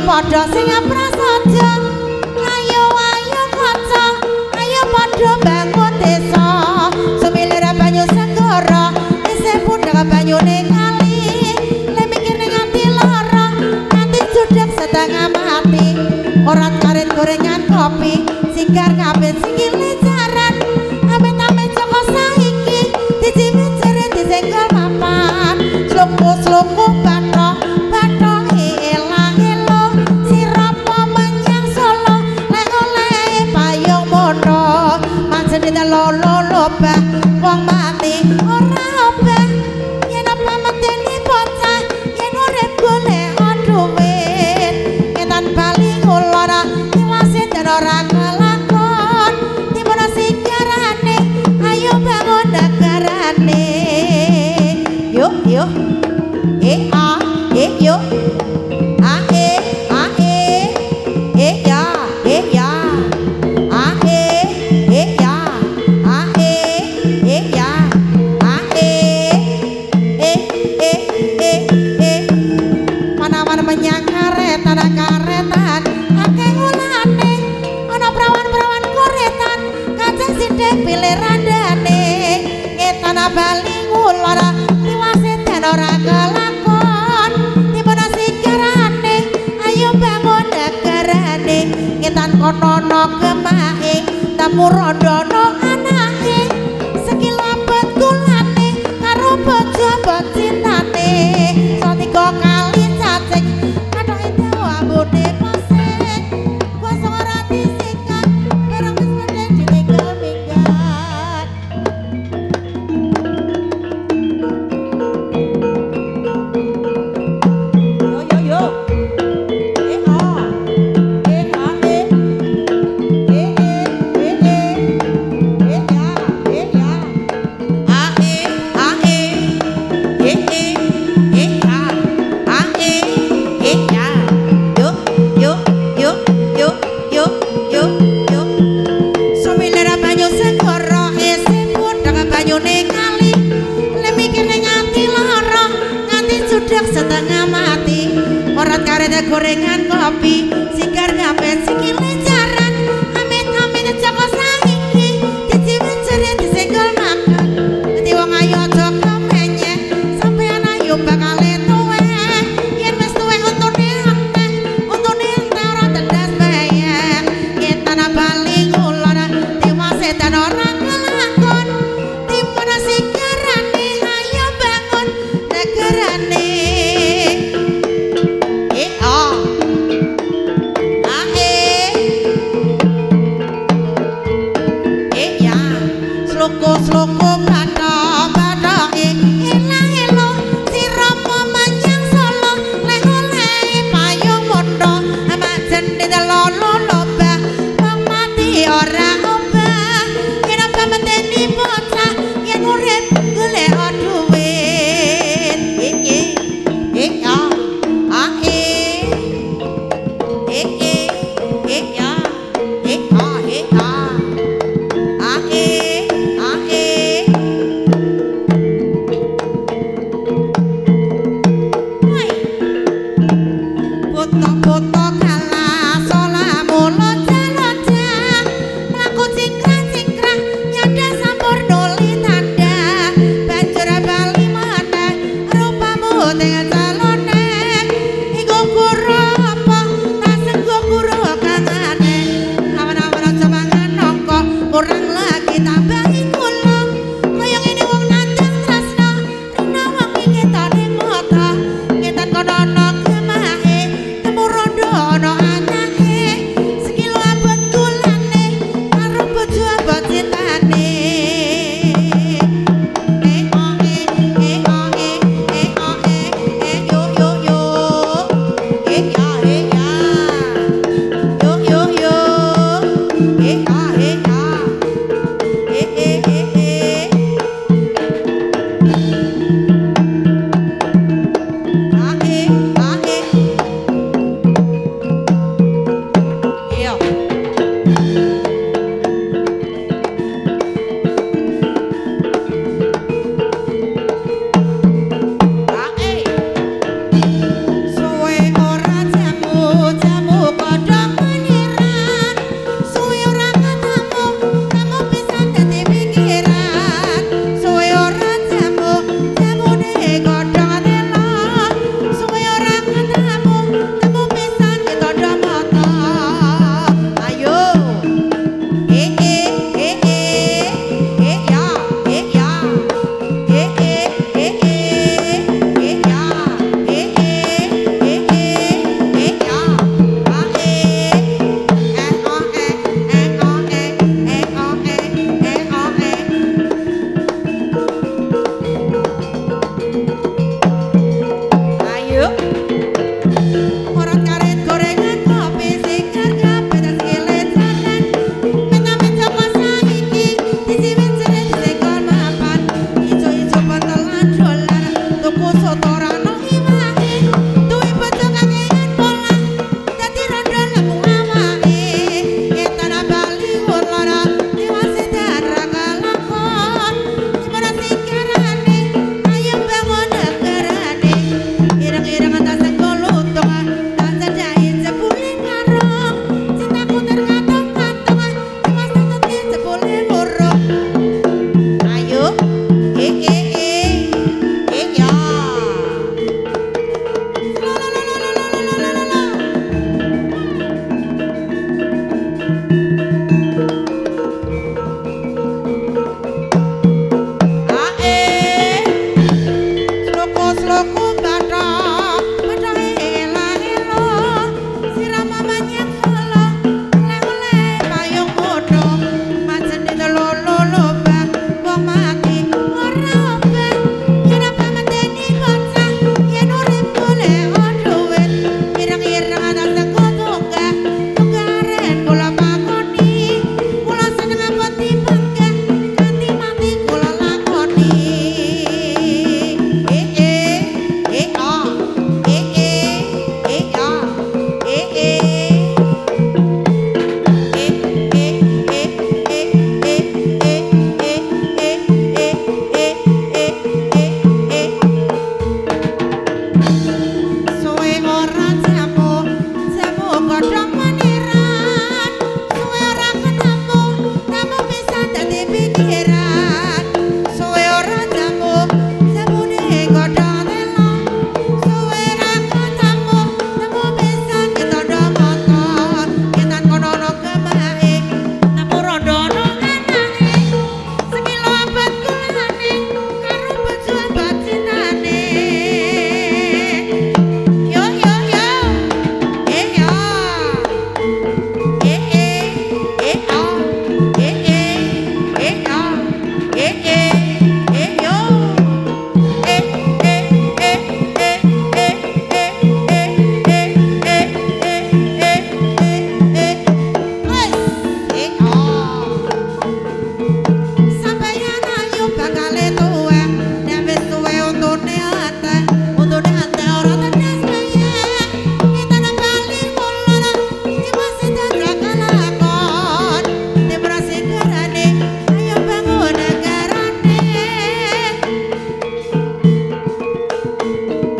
Padha sing prasaja ayo ayo kanca ayo padha bangun desa sumilir banyu segara isih pundhak banyune kali le mikir ning ati lara ati judhek setengah mati ora karet gorengan kopi sigar kabeh sikile jaran amit-amit Joko saiki diciwit jere disenggol papan slungku-slungku bathok obah wong mati ora obah yen apa medeni bocah yen urip golek dhuwit etan bali ngulon tiwase dan ora kelakon timur sigarane ayo bangun negarane yuk yuk yuk kono kemahe tamurodono anake sekilabet kulane karo bojo bocintane sotiga kali cacing kathoke dawa ambune posek kuasa ora disikat bareng wis medhe ditinggal minggat yo setengah mati orang karet gorengan kopi sigar ngapain sikile jaran amit-amit Joko saiki diciwit jere disenggol makan dadi wong ayo aja kemenye sampeyan ayo bakal tuwe yen wis tuwe untune entek ora tedas bayang yen tanah bali ngulon tiwase dan ora kelakon timur sigarane ayo bangun negarane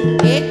Iku